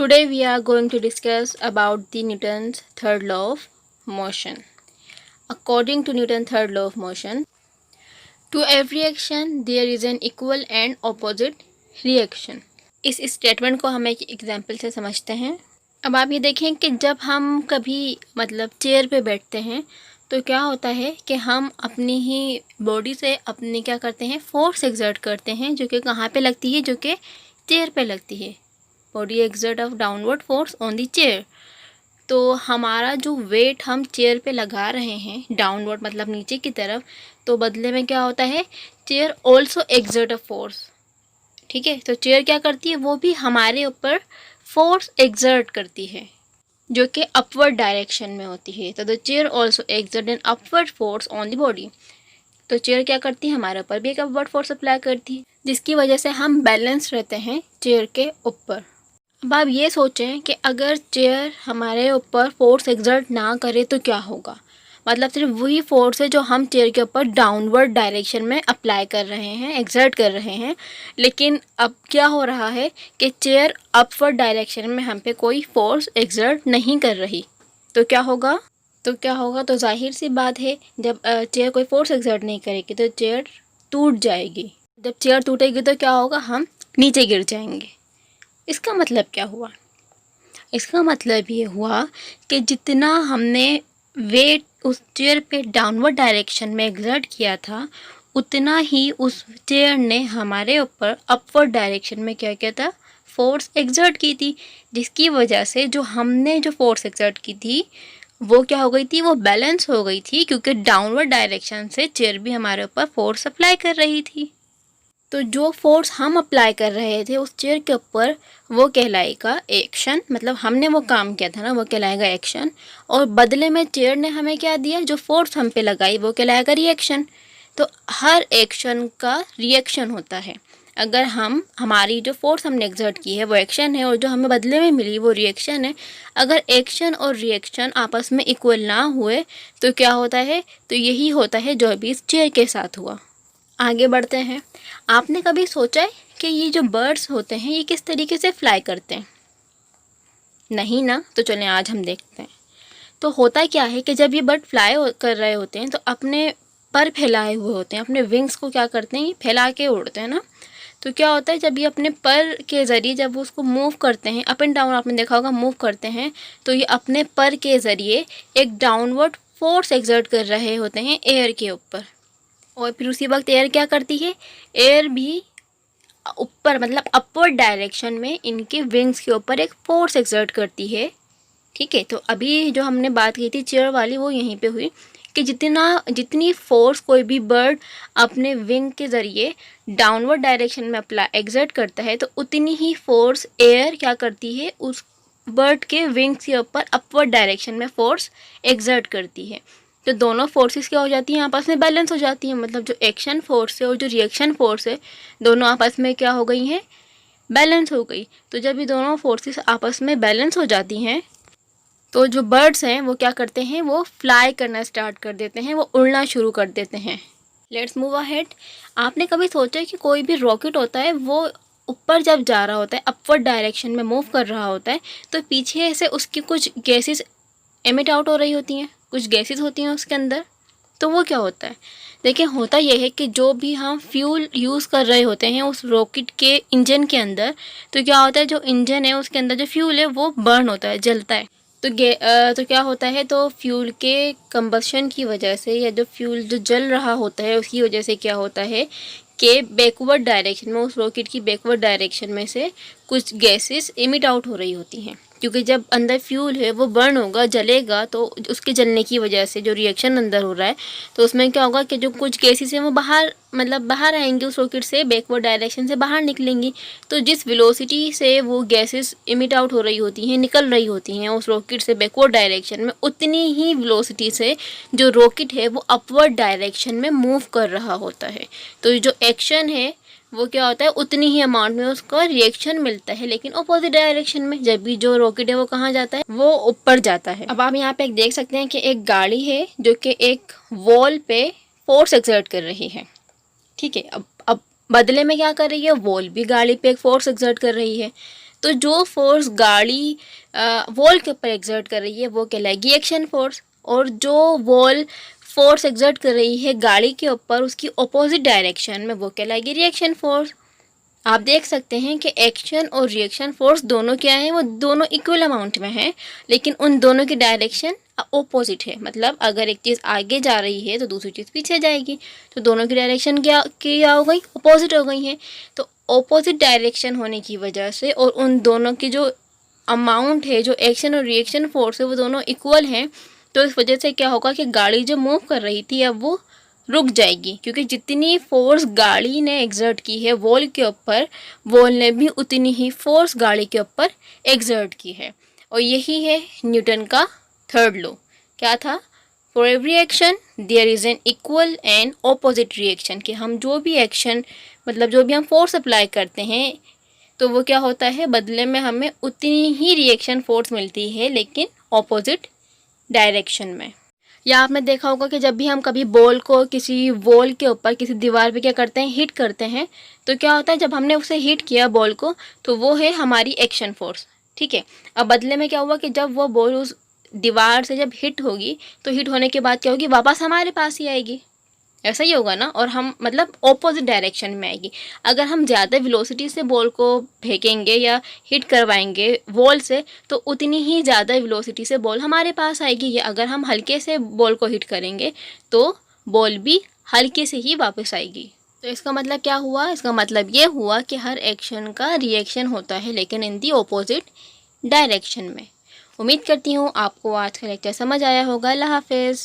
Today we are going to discuss about the Newton's third law of motion. According to Newton's third law of motion, to every action there is an equal and opposite reaction. इस statement को हम एक example से समझते हैं। अब आप ये देखें कि जब हम कभी चेयर पे बैठते हैं तो क्या होता है कि हम अपनी ही बॉडी से अपनी क्या करते हैं, फोर्स एक्सर्ट करते हैं, जो कि कहाँ पे लगती है, जो कि चेयर पे लगती है। Body exert of downward force on the chair. तो हमारा जो वेट हम चेयर पे लगा रहे हैं डाउनवर्ड नीचे की तरफ, तो बदले में क्या होता है, chair also exert a force. ठीक है, तो चेयर क्या करती है, वो भी हमारे ऊपर फोर्स एक्सर्ट करती है जो कि अपवर्ड डायरेक्शन में होती है। तो the chair also exert an upward force on the body. तो चेयर क्या करती है, हमारे ऊपर भी एक अपवर्ड फोर्स अप्लाई करती है, जिसकी वजह से हम बैलेंस रहते हैं चेयर के ऊपर। अब आप ये सोचें कि अगर चेयर हमारे ऊपर फोर्स एक्सर्ट ना करे तो क्या होगा। सिर्फ वही फोर्स है जो हम चेयर के ऊपर डाउनवर्ड डायरेक्शन में अप्लाई कर रहे हैं, एक्सर्ट कर रहे हैं, लेकिन अब क्या हो रहा है कि चेयर अपवर्ड डायरेक्शन में हम पे कोई फोर्स एक्सर्ट नहीं कर रही। तो क्या होगा, तो जाहिर सी बात है, जब चेयर कोई फोर्स एक्सर्ट नहीं करेगी तो चेयर टूट जाएगी। जब चेयर टूटेगी तो क्या होगा, हम नीचे गिर जाएंगे। इसका मतलब क्या हुआ, इसका मतलब ये हुआ कि जितना हमने वेट उस चेयर पे डाउनवर्ड डायरेक्शन में एक्सर्ट किया था, उतना ही उस चेयर ने हमारे ऊपर अपवर्ड डायरेक्शन में क्या किया था, फोर्स एक्सर्ट की थी, जिसकी वजह से जो हमने जो फोर्स एक्सर्ट की थी वो क्या हो गई थी, वो बैलेंस हो गई थी, क्योंकि डाउनवर्ड डायरेक्शन से चेयर भी हमारे ऊपर फोर्स अप्लाई कर रही थी। तो जो फोर्स हम अप्लाई कर रहे थे उस चेयर के ऊपर वो कहलाएगा एक्शन, हमने वो काम किया था ना, वो कहलाएगा एक्शन। और बदले में चेयर ने हमें क्या दिया, जो फोर्स हम पे लगाई वो कहलाएगा रिएक्शन। तो हर एक्शन का रिएक्शन होता है। अगर हमारी जो फोर्स हमने एक्सर्ट की है वो एक्शन है और जो हमें बदले में मिली वो रिएक्शन है। अगर एक्शन और रिएक्शन आपस में इक्वल ना हुए तो क्या होता है, तो यही होता है जो अभी इस चेयर के साथ हुआ। आगे बढ़ते हैं। आपने कभी सोचा है कि ये जो बर्ड्स होते हैं ये किस तरीके से फ्लाई करते हैं? नहीं ना, तो चलें आज हम देखते हैं। तो होता क्या है कि जब ये बर्ड फ्लाई कर रहे होते हैं तो अपने पर फैलाए हुए होते हैं, अपने विंग्स को क्या करते हैं, ये फैला के उड़ते हैं ना। तो क्या होता है, जब ये अपने पर के ज़रिए जब वो उसको मूव करते हैं, अप एंड डाउन आपने देखा होगा मूव करते हैं, तो ये अपने पर के ज़रिए एक डाउनवर्ड फोर्स एक्सर्ट कर रहे होते हैं एयर के ऊपर। और फिर उसी वक्त एयर क्या करती है, एयर भी ऊपर अपवर्ड डायरेक्शन में इनके विंग्स के ऊपर एक फोर्स एक्सर्ट करती है। ठीक है, तो अभी जो हमने बात की थी चेयर वाली वो यहीं पे हुई कि जितनी फोर्स कोई भी बर्ड अपने विंग के ज़रिए डाउनवर्ड डायरेक्शन में अप्लाई एक्सर्ट करता है, तो उतनी ही फोर्स एयर क्या करती है, उस बर्ड के विंग्स के ऊपर अपवर्ड डायरेक्शन में फोर्स एक्सर्ट करती है। तो दोनों फोर्सेस क्या हो जाती हैं, आपस में बैलेंस हो जाती हैं। जो एक्शन फोर्स है और जो रिएक्शन फोर्स है दोनों आपस में क्या हो गई हैं, बैलेंस हो गई। तो जब ये दोनों फोर्सेस आपस में बैलेंस हो जाती हैं तो जो बर्ड्स हैं वो क्या करते हैं, वो फ्लाई करना स्टार्ट कर देते हैं, वो उड़ना शुरू कर देते हैं। Let's move ahead. आपने कभी सोचा है कि कोई भी रॉकेट होता है वो ऊपर जब जा रहा होता है, अपवर्ड डायरेक्शन में मूव कर रहा होता है, तो पीछे से उसकी कुछ गैसेस एमिट आउट हो रही होती हैं, कुछ गैसेस होती हैं उसके अंदर। तो वो क्या होता है, देखिए होता यह है कि जो भी हम फ्यूल यूज़ कर रहे होते हैं उस रॉकेट के इंजन के अंदर, तो क्या होता है, जो इंजन है उसके अंदर जो फ्यूल है वो बर्न होता है, जलता है। तो क्या होता है, तो फ्यूल के कंबशन की वजह से या जो फ्यूल जो जल रहा होता है उसकी वजह से क्या होता है कि बैकवर्ड डायरेक्शन में, उस रॉकेट की बैकवर्ड डायरेक्शन में से कुछ गैसेस एमिट आउट हो रही होती हैं, क्योंकि जब अंदर फ्यूल है वो बर्न होगा, जलेगा, तो उसके जलने की वजह से जो रिएक्शन अंदर हो रहा है तो उसमें क्या होगा कि जो कुछ गैसेस हैं वो बाहर आएंगी, उस रॉकेट से बैकवर्ड डायरेक्शन से बाहर निकलेंगी। तो जिस वेलोसिटी से वो गैसेस इमिट आउट हो रही होती हैं, निकल रही होती हैं उस रॉकेट से बैकवर्ड डायरेक्शन में, उतनी ही वेलोसिटी से जो रॉकेट है वो अपवर्ड डायरेक्शन में मूव कर रहा होता है। तो जो एक्शन है वो क्या होता है, उतनी ही अमाउंट में उसका रिएक्शन मिलता है, लेकिन अपोजिट डायरेक्शन में। जब भी जो रॉकेट है वो कहाँ जाता है, वो ऊपर जाता है। अब आप यहाँ पे देख सकते हैं कि एक गाड़ी है जो कि एक वॉल पे फोर्स एक्सर्ट कर रही है। ठीक है, अब बदले में क्या कर रही है, वॉल भी गाड़ी पे एक फोर्स एक्सर्ट कर रही है। तो जो फोर्स गाड़ी वॉल के ऊपर एग्जर्ट कर रही है वो कहलाएगी एक्शन फोर्स, और जो वॉल फोर्स एग्जर्ट कर रही है गाड़ी के ऊपर उसकी अपोजिट डायरेक्शन में वो कहलाएगी रिएक्शन फोर्स। आप देख सकते हैं कि एक्शन और रिएक्शन फोर्स दोनों क्या हैं, वो दोनों इक्वल अमाउंट में हैं, लेकिन उन दोनों की डायरेक्शन ओपोजिट है। मतलब अगर एक चीज़ आगे जा रही है तो दूसरी चीज़ पीछे जाएगी, तो दोनों की डायरेक्शन क्या हो गई, अपोजिट हो गई है। तो अपोजिट डायरेक्शन होने की वजह से और उन दोनों की जो अमाउंट है, जो एक्शन और रिएक्शन फोर्स है, वो दोनों इक्वल हैं। तो इस वजह से क्या होगा कि गाड़ी जो मूव कर रही थी अब वो रुक जाएगी, क्योंकि जितनी फोर्स गाड़ी ने एग्जर्ट की है वॉल के ऊपर, वॉल ने भी उतनी ही फोर्स गाड़ी के ऊपर एग्जर्ट की है। और यही है न्यूटन का थर्ड लॉ। क्या था? For every action there is an equal and opposite reaction, कि हम जो भी एक्शन मतलब जो भी हम फोर्स अप्लाई करते हैं तो वो क्या होता है, बदले में हमें उतनी ही रिएक्शन फोर्स मिलती है, लेकिन ऑपोजिट डायरेक्शन में। या आपने देखा होगा कि जब भी हम कभी बॉल को किसी वॉल के ऊपर किसी दीवार पे क्या करते हैं, हिट करते हैं, तो क्या होता है, जब हमने उसे हिट किया बॉल को तो वो है हमारी एक्शन फोर्स, ठीक है। अब बदले में क्या हुआ कि जब वो बॉल उस दीवार से जब हिट होगी तो हिट होने के बाद क्या होगी, वापस हमारे पास ही आएगी, ऐसा ही होगा ना। और हम मतलब ऑपोजिट डायरेक्शन में आएगी। अगर हम ज़्यादा वेलोसिटी से बॉल को फेंकेंगे या हिट करवाएंगे वॉल से तो उतनी ही ज़्यादा वेलोसिटी से बॉल हमारे पास आएगी। या अगर हम हल्के से बॉल को हिट करेंगे तो बॉल भी हल्के से ही वापस आएगी। तो इसका मतलब क्या हुआ? इसका मतलब ये हुआ कि हर एक्शन का रिएक्शन होता है, लेकिन इन दी ऑपोजिट डायरेक्शन में। उम्मीद करती हूँ आपको आज का लेक्चर समझ आया होगा। अल्लाह हाफिज़।